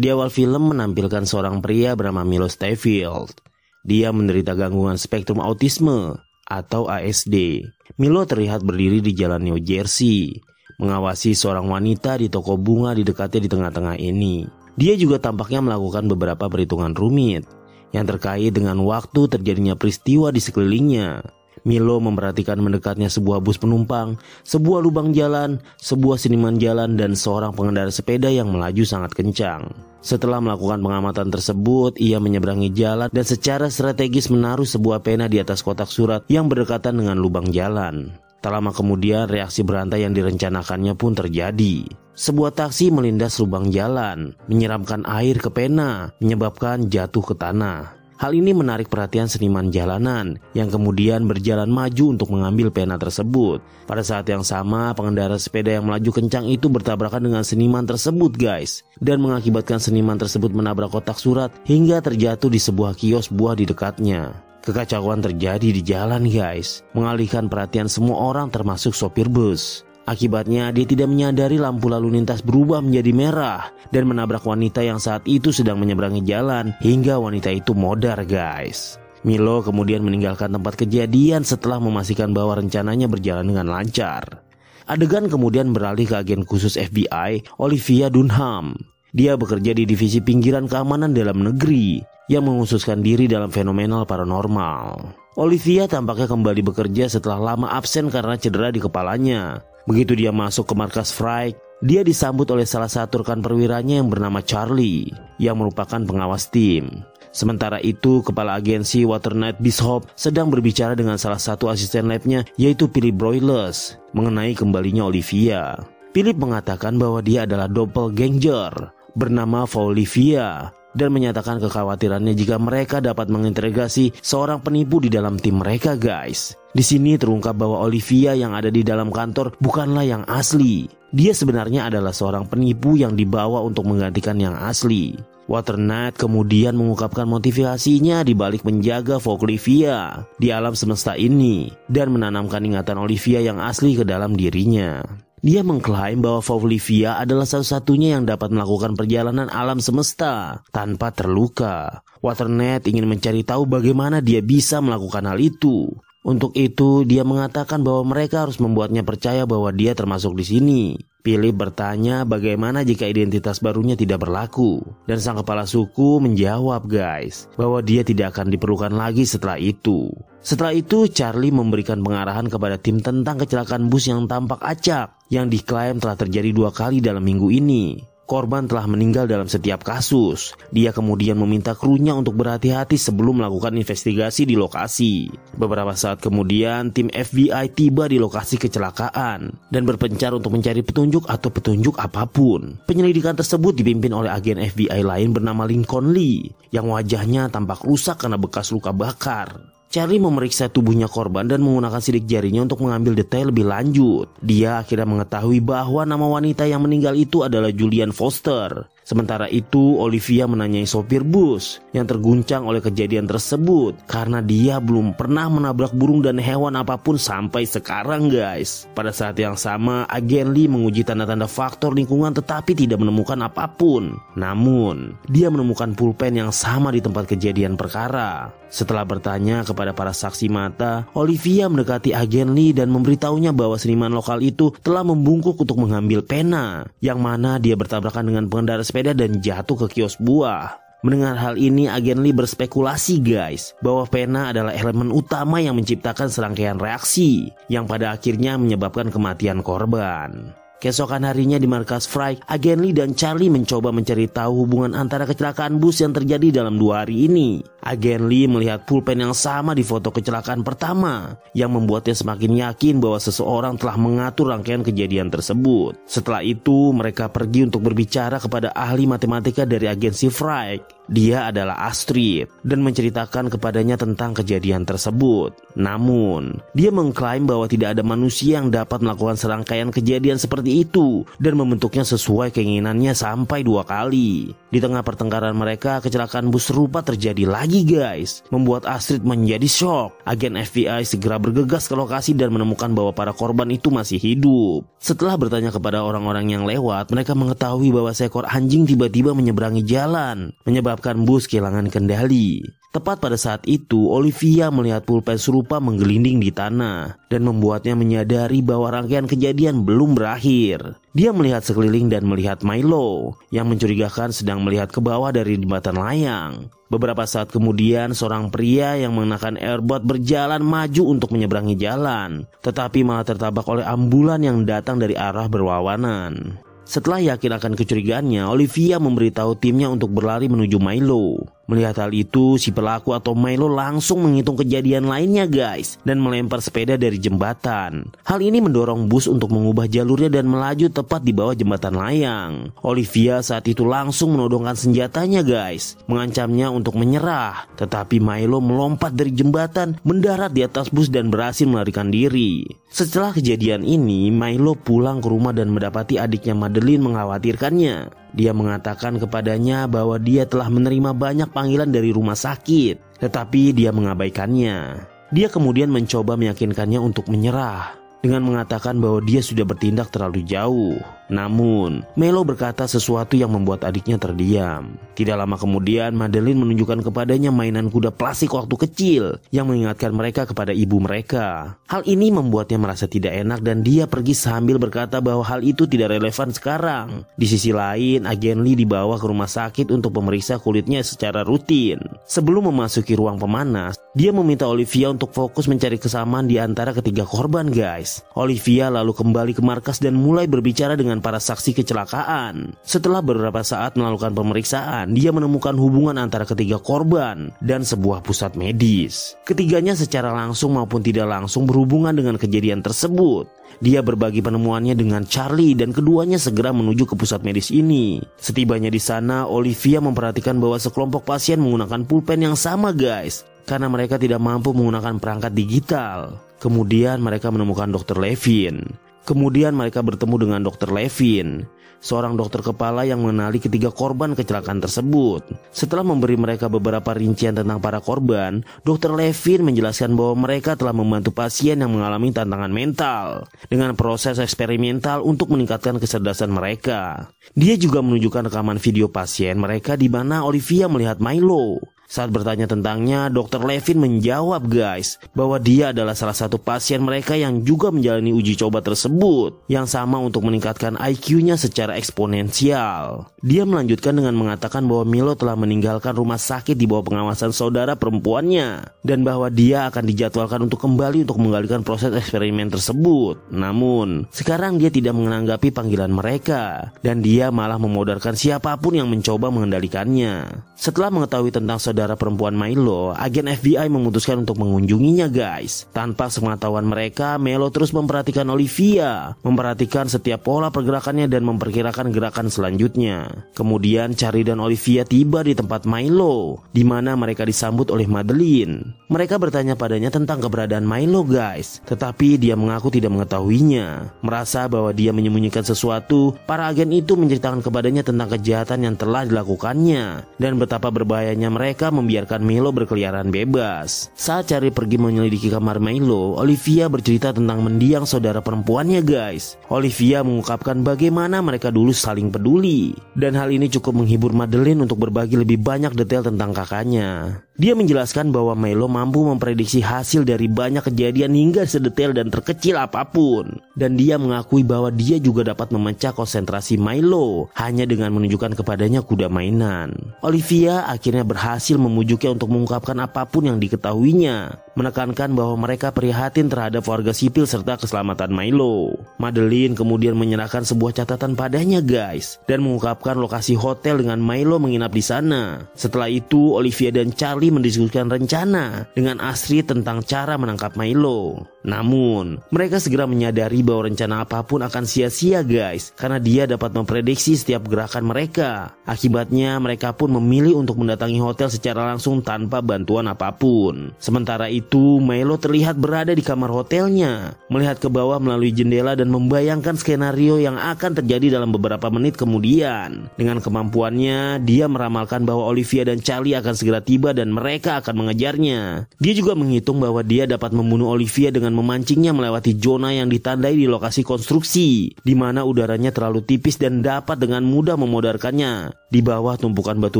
Di awal film menampilkan seorang pria bernama Milo Stayfield. Dia menderita gangguan spektrum autisme atau ASD. Milo terlihat berdiri di jalan New Jersey, mengawasi seorang wanita di toko bunga di dekatnya di tengah-tengah ini. Dia juga tampaknya melakukan beberapa perhitungan rumit yang terkait dengan waktu terjadinya peristiwa di sekelilingnya. Milo memperhatikan mendekatnya sebuah bus penumpang, sebuah lubang jalan, sebuah seniman jalan, dan seorang pengendara sepeda yang melaju sangat kencang. Setelah melakukan pengamatan tersebut, ia menyeberangi jalan dan secara strategis menaruh sebuah pena di atas kotak surat yang berdekatan dengan lubang jalan. Tak lama kemudian, reaksi berantai yang direncanakannya pun terjadi. Sebuah taksi melindas lubang jalan, menyiramkan air ke pena, menyebabkan jatuh ke tanah. Hal ini menarik perhatian seniman jalanan yang kemudian berjalan maju untuk mengambil pena tersebut. Pada saat yang sama, pengendara sepeda yang melaju kencang itu bertabrakan dengan seniman tersebut guys, dan mengakibatkan seniman tersebut menabrak kotak surat hingga terjatuh di sebuah kios buah di dekatnya. Kekacauan terjadi di jalan guys, mengalihkan perhatian semua orang termasuk sopir bus. Akibatnya dia tidak menyadari lampu lalu lintas berubah menjadi merah dan menabrak wanita yang saat itu sedang menyeberangi jalan hingga wanita itu modar guys. Milo kemudian meninggalkan tempat kejadian setelah memastikan bahwa rencananya berjalan dengan lancar. Adegan kemudian beralih ke agen khusus FBI Olivia Dunham. Dia bekerja di divisi pinggiran keamanan dalam negeri yang mengkhususkan diri dalam fenomenal paranormal. Olivia tampaknya kembali bekerja setelah lama absen karena cedera di kepalanya. Begitu dia masuk ke markas Frike, dia disambut oleh salah satu rekan perwiranya yang bernama Charlie, yang merupakan pengawas tim. Sementara itu, kepala agensi Waternight Bishop sedang berbicara dengan salah satu asisten labnya, yaitu Philip Broyles, mengenai kembalinya Olivia. Philip mengatakan bahwa dia adalah doppelganger bernama Olivia, dan menyatakan kekhawatirannya jika mereka dapat menginterogasi seorang penipu di dalam tim mereka guys. Di sini terungkap bahwa Olivia yang ada di dalam kantor bukanlah yang asli. Dia sebenarnya adalah seorang penipu yang dibawa untuk menggantikan yang asli. Waternight kemudian mengungkapkan motivasinya di balik menjaga Olivia di alam semesta ini dan menanamkan ingatan Olivia yang asli ke dalam dirinya. Dia mengklaim bahwa Olivia adalah satu-satunya yang dapat melakukan perjalanan alam semesta tanpa terluka. Waternight ingin mencari tahu bagaimana dia bisa melakukan hal itu. Untuk itu, dia mengatakan bahwa mereka harus membuatnya percaya bahwa dia termasuk di sini. Philip bertanya bagaimana jika identitas barunya tidak berlaku. Dan sang kepala suku menjawab guys, bahwa dia tidak akan diperlukan lagi setelah itu. Setelah itu, Charlie memberikan pengarahan kepada tim tentang kecelakaan bus yang tampak acak, yang diklaim telah terjadi 2 kali dalam minggu ini. Korban telah meninggal dalam setiap kasus. Dia kemudian meminta krunya untuk berhati-hati sebelum melakukan investigasi di lokasi. Beberapa saat kemudian, tim FBI tiba di lokasi kecelakaan dan berpencar untuk mencari petunjuk atau petunjuk apapun. Penyelidikan tersebut dipimpin oleh agen FBI lain bernama Lincoln Lee, yang wajahnya tampak rusak karena bekas luka bakar. Charlie memeriksa tubuhnya korban dan menggunakan sidik jarinya untuk mengambil detail lebih lanjut. Dia akhirnya mengetahui bahwa nama wanita yang meninggal itu adalah Julian Foster. Sementara itu, Olivia menanyai sopir bus yang terguncang oleh kejadian tersebut karena dia belum pernah menabrak burung dan hewan apapun sampai sekarang guys. Pada saat yang sama, agen Lee menguji tanda-tanda faktor lingkungan tetapi tidak menemukan apapun. Namun, dia menemukan pulpen yang sama di tempat kejadian perkara. Setelah bertanya kepada para saksi mata, Olivia mendekati agen Lee dan memberitahunya bahwa seniman lokal itu telah membungkuk untuk mengambil pena, yang mana dia bertabrakan dengan pengendara sepeda dan jatuh ke kios buah. Mendengar hal ini, agen Lee berspekulasi guys, bahwa pena adalah elemen utama yang menciptakan serangkaian reaksi, yang pada akhirnya menyebabkan kematian korban. Keesokan harinya di markas Frike, agen Lee dan Charlie mencoba mencari tahu hubungan antara kecelakaan bus yang terjadi dalam 2 hari ini. Agen Lee melihat pulpen yang sama di foto kecelakaan pertama, yang membuatnya semakin yakin bahwa seseorang telah mengatur rangkaian kejadian tersebut. Setelah itu, mereka pergi untuk berbicara kepada ahli matematika dari agensi Frike. Dia adalah Astrid dan menceritakan kepadanya tentang kejadian tersebut. Namun, dia mengklaim bahwa tidak ada manusia yang dapat melakukan serangkaian kejadian seperti itu dan membentuknya sesuai keinginannya sampai 2 kali. Di tengah pertengkaran mereka, kecelakaan bus serupa terjadi lagi guys, membuat Astrid menjadi shock. Agen FBI segera bergegas ke lokasi dan menemukan bahwa para korban itu masih hidup. Setelah bertanya kepada orang-orang yang lewat, mereka mengetahui bahwa seekor anjing tiba-tiba menyeberangi jalan, menyebabkan bus kehilangan kendali. Tepat pada saat itu, Olivia melihat pulpen serupa menggelinding di tanah dan membuatnya menyadari bahwa rangkaian kejadian belum berakhir. Dia melihat sekeliling dan melihat Milo yang mencurigakan sedang melihat ke bawah dari jembatan layang. Beberapa saat kemudian, seorang pria yang mengenakan airbot berjalan maju untuk menyeberangi jalan, tetapi malah tertabrak oleh ambulan yang datang dari arah berlawanan. Setelah yakin akan kecurigaannya, Olivia memberitahu timnya untuk berlari menuju Milo. Melihat hal itu, si pelaku atau Milo langsung menghitung kejadian lainnya guys, dan melempar sepeda dari jembatan. Hal ini mendorong bus untuk mengubah jalurnya dan melaju tepat di bawah jembatan layang. Olivia saat itu langsung menodongkan senjatanya guys, mengancamnya untuk menyerah. Tetapi Milo melompat dari jembatan, mendarat di atas bus dan berhasil melarikan diri. Setelah kejadian ini, Milo pulang ke rumah dan mendapati adiknya Madeline mengkhawatirkannya. Dia mengatakan kepadanya bahwa dia telah menerima banyak panggilan dari rumah sakit, tetapi dia mengabaikannya. Dia kemudian mencoba meyakinkannya untuk menyerah dengan mengatakan bahwa dia sudah bertindak terlalu jauh. Namun, Milo berkata sesuatu yang membuat adiknya terdiam. Tidak lama kemudian, Madeline menunjukkan kepadanya mainan kuda plastik waktu kecil yang mengingatkan mereka kepada ibu mereka. Hal ini membuatnya merasa tidak enak dan dia pergi sambil berkata bahwa hal itu tidak relevan sekarang. Di sisi lain, agen Lee dibawa ke rumah sakit untuk memeriksa kulitnya secara rutin. Sebelum memasuki ruang pemanas, dia meminta Olivia untuk fokus mencari kesamaan di antara ketiga korban guys. Olivia lalu kembali ke markas dan mulai berbicara dengan para saksi kecelakaan. Setelah beberapa saat melakukan pemeriksaan, dia menemukan hubungan antara ketiga korban dan sebuah pusat medis. Ketiganya secara langsung maupun tidak langsung berhubungan dengan kejadian tersebut. Dia berbagi penemuannya dengan Charlie dan keduanya segera menuju ke pusat medis ini. Setibanya di sana, Olivia memperhatikan bahwa sekelompok pasien menggunakan pulpen yang sama guys, karena mereka tidak mampu menggunakan perangkat digital. Kemudian mereka menemukan Dr. Levin. Kemudian mereka bertemu dengan Dr. Levin, seorang dokter kepala yang mengenali ketiga korban kecelakaan tersebut. Setelah memberi mereka beberapa rincian tentang para korban, Dr. Levin menjelaskan bahwa mereka telah membantu pasien yang mengalami tantangan mental dengan proses eksperimental untuk meningkatkan kecerdasan mereka. Dia juga menunjukkan rekaman video pasien mereka di mana Olivia melihat Milo. Saat bertanya tentangnya, Dr. Levin menjawab guys bahwa dia adalah salah satu pasien mereka yang juga menjalani uji coba tersebut, yang sama untuk meningkatkan IQ-nya secara eksponensial. Dia melanjutkan dengan mengatakan bahwa Milo telah meninggalkan rumah sakit di bawah pengawasan saudara perempuannya, dan bahwa dia akan dijadwalkan untuk kembali untuk menggalikan proses eksperimen tersebut. Namun, sekarang dia tidak menanggapi panggilan mereka, dan dia malah memodarkan siapapun yang mencoba mengendalikannya. Setelah mengetahui tentang saudara perempuan Milo, agen FBI memutuskan untuk mengunjunginya guys. Tanpa sepengetahuan mereka, Milo terus memperhatikan Olivia, memperhatikan setiap pola pergerakannya dan memperkirakan gerakan selanjutnya. Kemudian Charlie dan Olivia tiba di tempat Milo, di mana mereka disambut oleh Madeline. Mereka bertanya padanya tentang keberadaan Milo guys, tetapi dia mengaku tidak mengetahuinya. Merasa bahwa dia menyembunyikan sesuatu, para agen itu menceritakan kepadanya tentang kejahatan yang telah dilakukannya dan betapa berbahayanya mereka membiarkan Milo berkeliaran bebas. Saat Charlie pergi menyelidiki kamar Milo, Olivia bercerita tentang mendiang saudara perempuannya guys. Olivia mengungkapkan bagaimana mereka dulu saling peduli, dan hal ini cukup menghibur Madeline untuk berbagi lebih banyak detail tentang kakaknya. Dia menjelaskan bahwa Milo mampu memprediksi hasil dari banyak kejadian hingga sedetail dan terkecil apapun, dan dia mengakui bahwa dia juga dapat memecah konsentrasi Milo hanya dengan menunjukkan kepadanya kuda mainan. Olivia akhirnya berhasil memujuknya untuk mengungkapkan apapun yang diketahuinya, menekankan bahwa mereka prihatin terhadap warga sipil serta keselamatan Milo. Madeline kemudian menyerahkan sebuah catatan padanya guys, dan mengungkapkan lokasi hotel dengan Milo menginap di sana. Setelah itu, Olivia dan Charlie mendiskusikan rencana dengan Astrid tentang cara menangkap Milo. Namun, mereka segera menyadari bahwa rencana apapun akan sia-sia guys, karena dia dapat memprediksi setiap gerakan mereka. Akibatnya, mereka pun memilih untuk mendatangi hotel secara langsung tanpa bantuan apapun. Sementara itu, itu, Milo terlihat berada di kamar hotelnya, melihat ke bawah melalui jendela dan membayangkan skenario yang akan terjadi dalam beberapa menit kemudian. Dengan kemampuannya, dia meramalkan bahwa Olivia dan Charlie akan segera tiba dan mereka akan mengejarnya. Dia juga menghitung bahwa dia dapat membunuh Olivia dengan memancingnya melewati zona yang ditandai di lokasi konstruksi, di mana udaranya terlalu tipis dan dapat dengan mudah memodarkannya di bawah tumpukan batu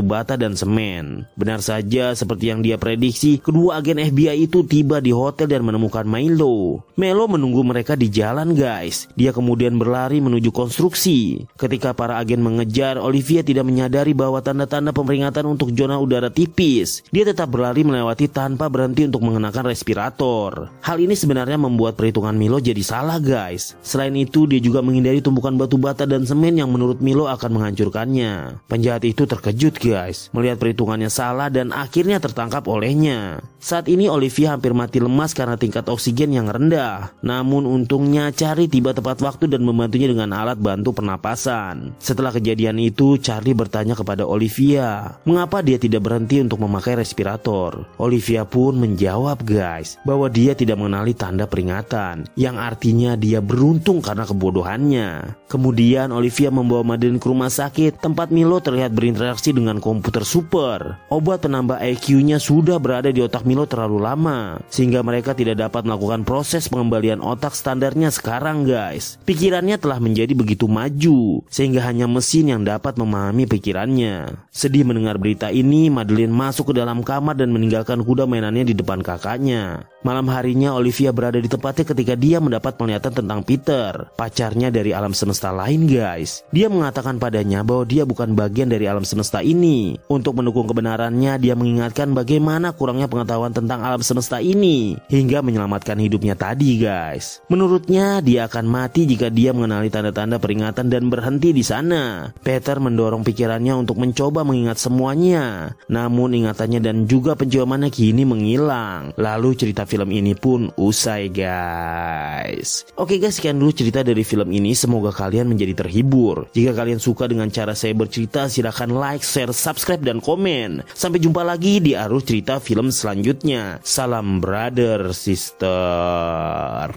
bata dan semen. Benar saja, seperti yang dia prediksi, kedua agen FBI itu tiba di hotel dan menemukan Milo. Milo menunggu mereka di jalan, guys. Dia kemudian berlari menuju konstruksi. Ketika para agen mengejar, Olivia tidak menyadari bahwa tanda-tanda peringatan untuk zona udara tipis. Dia tetap berlari melewati tanpa berhenti untuk mengenakan respirator. Hal ini sebenarnya membuat perhitungan Milo jadi salah, guys. Selain itu, dia juga menghindari tumpukan batu bata dan semen yang menurut Milo akan menghancurkannya. Penjahat itu terkejut, guys, melihat perhitungannya salah dan akhirnya tertangkap olehnya. Saat ini Olivia hampir mati lemas karena tingkat oksigen yang rendah. Namun untungnya Charlie tiba tepat waktu dan membantunya dengan alat bantu pernapasan. Setelah kejadian itu, Charlie bertanya kepada Olivia mengapa dia tidak berhenti untuk memakai respirator. Olivia pun menjawab, guys, bahwa dia tidak mengenali tanda peringatan, yang artinya dia beruntung karena kebodohannya. Kemudian Olivia membawa Madeline ke rumah sakit, tempat Milo terlihat berinteraksi dengan komputer super. Obat penambah IQ-nya sudah berada di otak Milo terlalu lama, sehingga mereka tidak dapat melakukan proses pengembalian otak standarnya sekarang, guys. Pikirannya telah menjadi begitu maju, sehingga hanya mesin yang dapat memahami pikirannya. Sedih mendengar berita ini, Madeline masuk ke dalam kamar dan meninggalkan kuda mainannya di depan kakaknya. Malam harinya Olivia berada di tempatnya ketika dia mendapat penglihatan tentang Peter, pacarnya dari alam semesta lain, guys. Dia mengatakan padanya bahwa dia bukan bagian dari alam semesta ini. Untuk mendukung kebenarannya, dia mengingatkan bagaimana kurangnya pengetahuan tentang alam semesta ini hingga menyelamatkan hidupnya tadi, guys. Menurutnya, dia akan mati jika dia mengenali tanda-tanda peringatan dan berhenti di sana. Peter mendorong pikirannya untuk mencoba mengingat semuanya. Namun ingatannya dan juga penciumannya kini menghilang. Lalu cerita film ini pun usai, guys. Oke guys, sekian dulu cerita dari film ini. Semoga kalian menjadi terhibur. Jika kalian suka dengan cara saya bercerita, silahkan like, share, subscribe, dan komen. Sampai jumpa lagi di arus cerita film selanjutnya. Salam brother, sister.